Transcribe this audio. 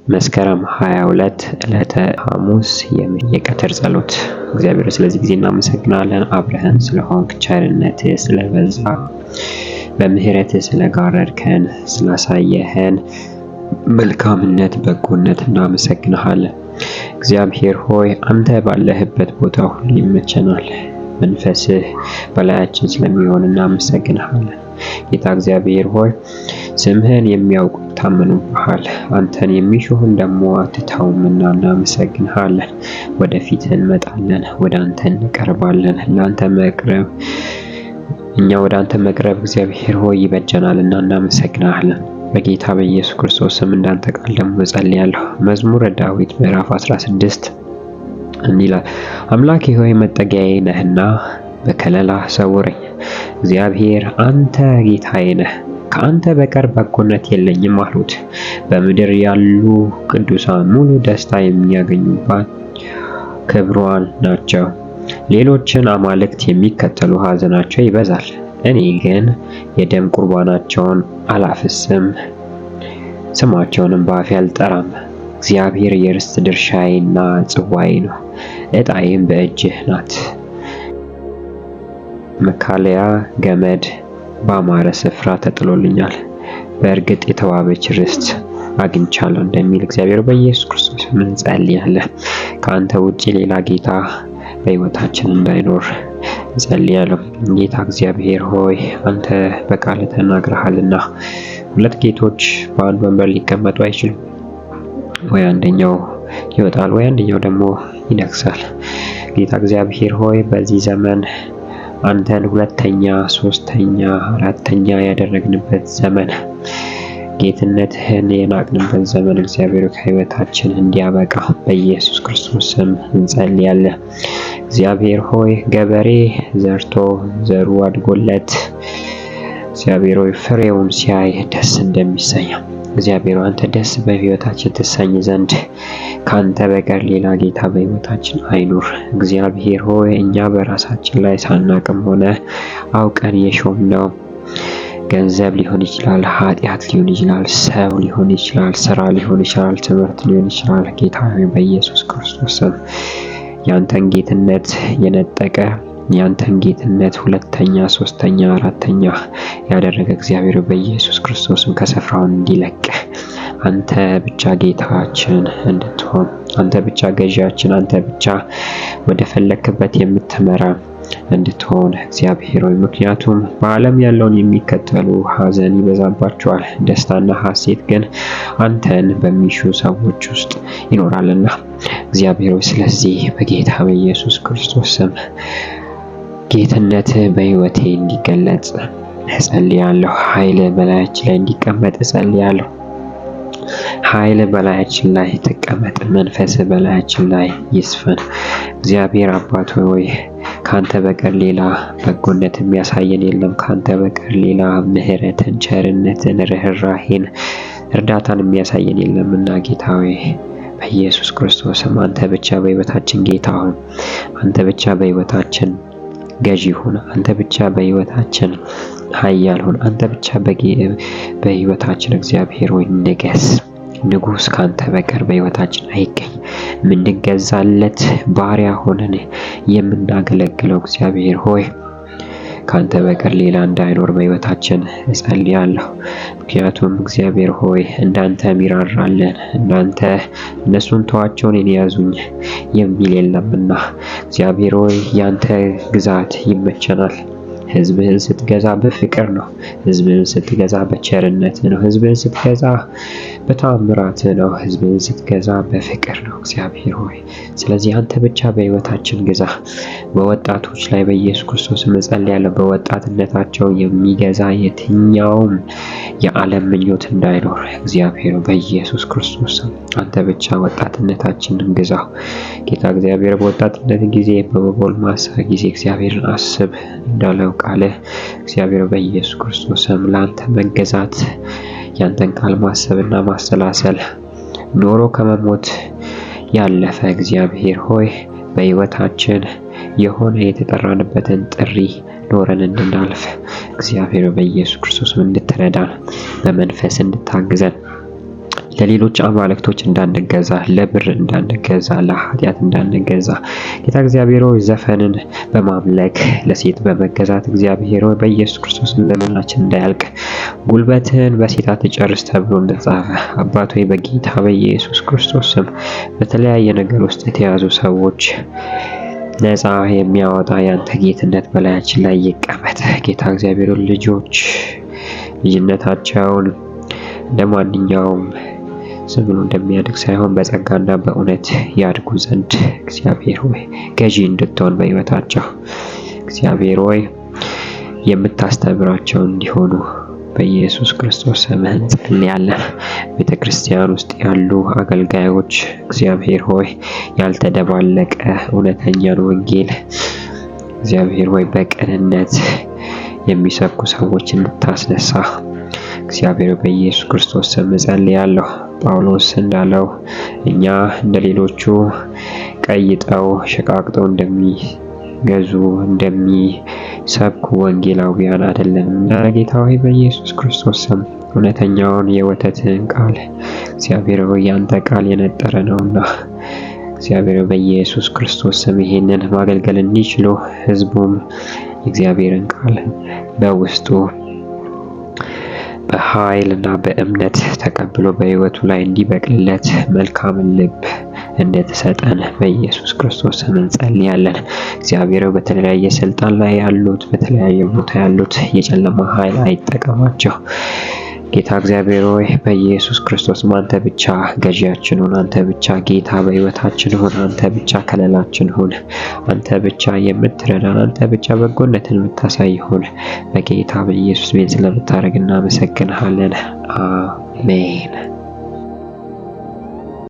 መስከረም 22 ዕለተ ሐሙስ የቀትር ጸሎት። እግዚአብሔር ስለዚህ ጊዜ እናመሰግናለን። አብረህን ስለሆንክ፣ ቸርነትህ ስለበዛ፣ በምህረትህ ስለጋረድከን፣ ስላሳየህን መልካምነት፣ በጎነት እናመሰግንሃለን። እግዚአብሔር ሆይ አንተ ባለህበት ቦታ ሁሉ ይመቸናል። መንፈስህ በላያችን ስለሚሆን እናመሰግንሃለን። ጌታ እግዚአብሔር ሆይ ስምህን የሚያውቁ ይታመኑብሃል፣ አንተን የሚሹህን ደግሞ አትተውምና እናመሰግንሃለን። ወደፊትህ እንመጣለን፣ ወደ አንተ እንቀርባለን። እኛ ወደ አንተ መቅረብ እግዚአብሔር ሆይ ይበጀናልና እናመሰግንሃለን። በጌታ በኢየሱስ ክርስቶስ ስም እንዳንተ ቃል ደግሞ እጸልያለሁ። መዝሙረ ዳዊት ምዕራፍ 16 እንዲህ ይላል፣ አምላኬ ሆይ መጠጊያዬ ነህና በከለላ ሰውረኝ። እግዚአብሔር አንተ ጌታዬ ነህ፣ ከአንተ በቀር በጎነት የለኝም አሉት። በምድር ያሉ ቅዱሳን ሙሉ ደስታ የሚያገኙባት ክብሯን ናቸው። ሌሎችን አማልክት የሚከተሉ ሐዘናቸው ይበዛል። እኔ ግን የደም ቁርባናቸውን አላፍስም፣ ስማቸውንም በአፌ አልጠራም። እግዚአብሔር የርስት ድርሻዬና ጽዋዬ ነው፣ ዕጣዬም በእጅህ ናት። መካለያ ገመድ በአማረ ስፍራ ተጥሎልኛል፣ በእርግጥ የተዋበች ርስት አግኝቻለሁ እንደሚል እግዚአብሔር በኢየሱስ ክርስቶስ እንጸልያለን። ከአንተ ውጪ ሌላ ጌታ በሕይወታችን እንዳይኖር እንጸልያለን። ጌታ እግዚአብሔር ሆይ አንተ በቃልህ ተናግረሃልና ሁለት ጌቶች በአንድ ወንበር ሊቀመጡ አይችሉም። ወይ አንደኛው ይወጣል፣ ወይ አንደኛው ደግሞ ይነግሳል። ጌታ እግዚአብሔር ሆይ በዚህ ዘመን አንተን ሁለተኛ፣ ሶስተኛ፣ አራተኛ ያደረግንበት ዘመን፣ ጌትነትህን የናቅንበት ዘመን እግዚአብሔር ከሕይወታችን እንዲያበቃ በኢየሱስ ክርስቶስ ስም እንጸልያለን። እግዚአብሔር ሆይ ገበሬ ዘርቶ ዘሩ አድጎለት እግዚአብሔር ሆይ ፍሬውን ሲያይ ደስ እንደሚሰኝ እግዚአብሔር አንተ ደስ በሕይወታችን ትሰኝ ዘንድ ካንተ በቀር ሌላ ጌታ በሕይወታችን አይኑር። እግዚአብሔር ሆይ እኛ በራሳችን ላይ ሳናቅም ሆነ አውቀን የሾምነው ገንዘብ ሊሆን ይችላል፣ ኃጢአት ሊሆን ይችላል፣ ሰው ሊሆን ይችላል፣ ስራ ሊሆን ይችላል፣ ትምህርት ሊሆን ይችላል። ጌታ ሆይ በኢየሱስ ክርስቶስ ስም ያንተን ጌትነት የነጠቀ ያንተን ጌትነት ሁለተኛ፣ ሶስተኛ፣ አራተኛ ያደረገ እግዚአብሔር በኢየሱስ ክርስቶስም ከስፍራው እንዲለቅ አንተ ብቻ ጌታችን እንድትሆን፣ አንተ ብቻ ገዢያችን፣ አንተ ብቻ ወደ ፈለክበት የምትመራ እንድትሆን እግዚአብሔር ሆይ ምክንያቱም በዓለም ያለውን የሚከተሉ ሐዘን ይበዛባቸዋል፣ ደስታና ሐሴት ግን አንተን በሚሹ ሰዎች ውስጥ ይኖራልና እግዚአብሔር ሆይ ስለዚህ በጌታ በኢየሱስ ክርስቶስ ስም ጌትነት በሕይወቴ እንዲገለጽ እጸልያለሁ። ኃይል በላያችን ላይ እንዲቀመጥ እጸልያለሁ። ኃይል በላያችን ላይ ተቀመጥ፣ መንፈስ በላያችን ላይ ይስፈን። እግዚአብሔር አባት ሆይ ካንተ በቀር ሌላ በጎነት የሚያሳየን የለም። ካንተ በቀር ሌላ ምሕረትን፣ ቸርነትን፣ ርኅራኄን፣ እርዳታን የሚያሳየን የለምና ጌታ ሆይ በኢየሱስ ክርስቶስም አንተ ብቻ በሕይወታችን ጌታ ሁን። አንተ ብቻ በሕይወታችን ገዢ ሁን። አንተ ብቻ በሕይወታችን ኃያል ሁን። አንተ ብቻ በሕይወታችን እግዚአብሔር ሆይ ንገስ። ንጉሥ ካንተ በቀር በሕይወታችን አይገኝ። የምንገዛለት ባሪያ ሆነን የምናገለግለው እግዚአብሔር ሆይ ካንተ በቀር ሌላ እንዳይኖር በሕይወታችን እጸልያለሁ። ምክንያቱም እግዚአብሔር ሆይ እንዳንተ ሚራራለን፣ እንዳንተ እነሱን ተዋቸውን እኔን ያዙኝ የሚል የለምና እግዚአብሔር ሆይ ያንተ ግዛት ይመቸናል። ሕዝብህን ስትገዛ በፍቅር ነው። ሕዝብህን ስትገዛ በቸርነት ነው። ሕዝብህን ስትገዛ በተአምራት ነው። ሕዝብህን ስትገዛ በፍቅር ነው እግዚአብሔር ሆይ ስለዚህ አንተ ብቻ በሕይወታችን ግዛ። በወጣቶች ላይ በኢየሱስ ክርስቶስ እጸልያለሁ። በወጣትነታቸው የሚገዛ የትኛውም የዓለም ምኞት እንዳይኖር እግዚአብሔር በኢየሱስ ክርስቶስ አንተ ብቻ ወጣትነታችንን ግዛው። ጌታ እግዚአብሔር በወጣትነት ጊዜ በጎልማሳ ጊዜ እግዚአብሔርን አስብ እንዳለው ቃልህ እግዚአብሔር በኢየሱስ ክርስቶስ ለአንተ መገዛት ያንተን ቃል ማሰብና ማሰላሰል ኖሮ ከመሞት ያለፈ እግዚአብሔር ሆይ በሕይወታችን የሆነ የተጠራንበትን ጥሪ ኖረን እንድናልፍ እግዚአብሔር በኢየሱስ ክርስቶስ እንድትረዳን በመንፈስ እንድታግዘን ለሌሎች አማልክቶች እንዳንገዛ፣ ለብር እንዳንገዛ፣ ለኃጢአት እንዳንገዛ ጌታ እግዚአብሔር ሆይ ዘፈንን በማምለክ ለሴት በመገዛት እግዚአብሔር ሆይ በኢየሱስ ክርስቶስ ዘመናችን እንዳያልቅ ጉልበትን በሴት አትጨርስ ተብሎ እንደተጻፈ አባት ሆይ በጌታ በኢየሱስ ክርስቶስ ስም በተለያየ ነገር ውስጥ የተያዙ ሰዎች ነፃ የሚያወጣ ያንተ ጌትነት በላያችን ላይ ይቀመጥ። ጌታ እግዚአብሔር ልጆች ልጅነታቸውን እንደማንኛውም ዝም ብሎ እንደሚያድግ ሳይሆን በጸጋና በእውነት ያድጉ ዘንድ እግዚአብሔር ሆይ ገዢ እንድትሆን በሕይወታቸው እግዚአብሔር ሆይ የምታስተምራቸው እንዲሆኑ በኢየሱስ ክርስቶስ ስም እንጸልያለን። ቤተክርስቲያን ውስጥ ያሉ አገልጋዮች እግዚአብሔር ሆይ ያልተደባለቀ እውነተኛን ወንጌል እግዚአብሔር ሆይ በቅንነት የሚሰብኩ ሰዎችን እንድታስነሳ እግዚአብሔር በኢየሱስ ክርስቶስ ስም እጸልያለሁ። ጳውሎስ እንዳለው እኛ እንደሌሎቹ ቀይጠው ሸቃቅጠው እንደሚገዙ እንደሚሰብኩ ወንጌላውያን አይደለንም እና ጌታ ሆይ በኢየሱስ ክርስቶስ ስም እውነተኛውን የወተትን ቃል እግዚአብሔር ሆይ ያንተ ቃል የነጠረ ነውና እግዚአብሔር በኢየሱስ ክርስቶስ ስም ይሄንን ማገልገል እንዲችሉ ሕዝቡም የእግዚአብሔርን ቃል በውስጡ በኃይልና በእምነት ተቀብሎ በሕይወቱ ላይ እንዲበቅልለት መልካምን ልብ እንድትሰጠን በኢየሱስ ክርስቶስ ስም እንጸልያለን። እግዚአብሔር በተለያየ ስልጣን ላይ ያሉት በተለያየ ቦታ ያሉት የጨለማ ኃይል አይጠቀማቸው። ጌታ እግዚአብሔር ሆይ በኢየሱስ ክርስቶስ አንተ ብቻ ገዢያችን ሁን። አንተ ብቻ ጌታ በሕይወታችን ሁን። አንተ ብቻ ከለላችን ሁን። አንተ ብቻ የምትረዳን፣ አንተ ብቻ በጎነትን የምታሳይ ሁን። በጌታ በኢየሱስ ቤት ስለምታደርግ እናመሰግንሃለን። አሜን።